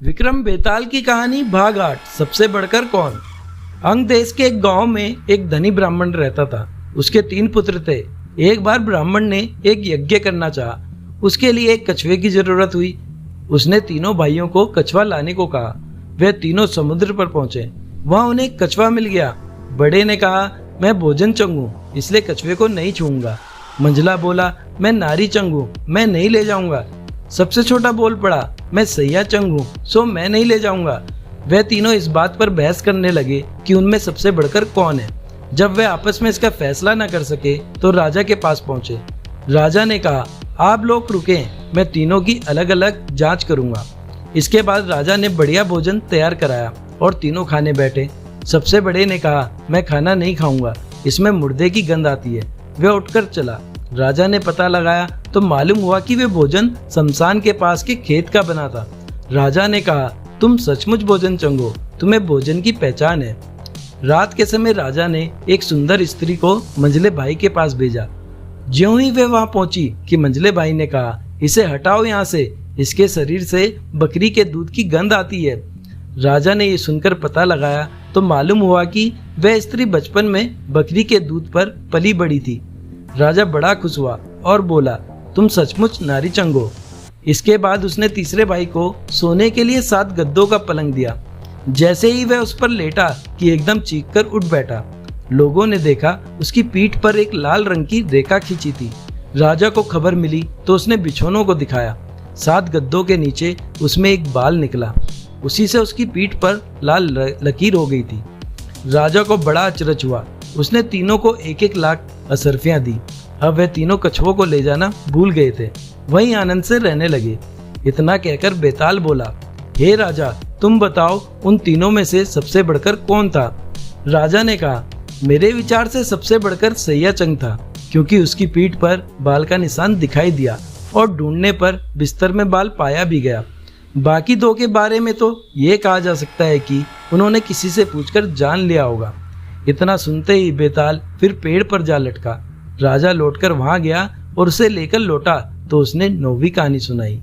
विक्रम बेताल की कहानी भाग 8 सबसे बढ़कर कौन। अंग देश के एक गांव में एक धनी ब्राह्मण रहता था। उसके 3 पुत्र थे। एक बार ब्राह्मण ने एक यज्ञ करना चाहा। उसके लिए एक कछुए की जरूरत हुई। उसने तीनों भाइयों को कछुआ लाने को कहा। वे तीनों समुद्र पर पहुंचे। वहां उन्हें एक कछुआ मिल गया। बड़े ने कहा, मैं भोजन चंगू इसलिए कछुए को नहीं छूऊंगा। मंझला बोला, मैं नारी चंगू मैं नहीं ले जाऊंगा। सबसे छोटा बोल पड़ा, मैं सैया चंगू सो मैं नहीं ले जाऊंगा। वे तीनों इस बात पर बहस करने लगे कि उनमें सबसे बढ़कर कौन है। जब वे आपस में इसका फैसला न कर सके तो राजा के पास पहुंचे। राजा ने कहा, आप लोग रुकें, मैं तीनों की अलग अलग जांच करूंगा। इसके बाद राजा ने बढ़िया भोजन तैयार कराया और तीनों खाने बैठे। सबसे बड़े ने कहा, मैं खाना नहीं खाऊंगा, इसमें मुर्दे की गंध आती है। वह उठकर चला। राजा ने पता लगाया तो मालूम हुआ कि वे भोजन शमशान के पास के खेत का बना था। राजा ने कहा, तुम सचमुच भोजन चंगो, तुम्हें भोजन की पहचान है। रात के समय राजा ने एक सुंदर स्त्री को मंझले भाई के पास भेजा। ज्यों ही वे वहां पहुंची कि मंझले भाई ने कहा, इसे हटाओ यहाँ से, इसके शरीर से बकरी के दूध की गंध आती है। राजा ने ये सुनकर पता लगाया तो मालूम हुआ कि वह स्त्री बचपन में बकरी के दूध पर पली बड़ी थी। राजा बड़ा खुश हुआ और बोला, तुम सचमुच नारी चंगो। इसके बाद उसने तीसरे भाई को सोने के लिए 7 गद्दों का पलंग दिया। जैसे ही वह उस पर लेटा कि एकदम चीखकर उठ बैठा। लोगों ने देखा उसकी पीठ पर एक लाल रंग की रेखा खींची थी। राजा को खबर मिली तो उसने बिछौनों को दिखाया। 7 गद्दों के नीचे उसमें एक बाल निकला। उसी से उसकी पीठ पर लाल लकीर हो गई थी। राजा को बड़ा अचरज हुआ। उसने तीनों को 1-1 लाख असरफियां दी। अब वह तीनों कछुओं को ले जाना भूल गए थे, वहीं आनंद से रहने लगे। इतना कहकर बेताल बोला, हे राजा, तुम बताओ उन तीनों में से सबसे बढ़कर कौन था। राजा ने कहा, मेरे विचार से सबसे बढ़कर सैया चंग था, क्योंकि उसकी पीठ पर बाल का निशान दिखाई दिया और ढूंढने पर बिस्तर में बाल पाया भी गया। बाकी 2 के बारे में तो ये कहा जा सकता है कि उन्होंने किसी से पूछकर जान लिया होगा। इतना सुनते ही बेताल फिर पेड़ पर जा लटका। राजा लौटकर वहां गया और उसे लेकर लौटा तो उसने 9वीं कहानी सुनाई।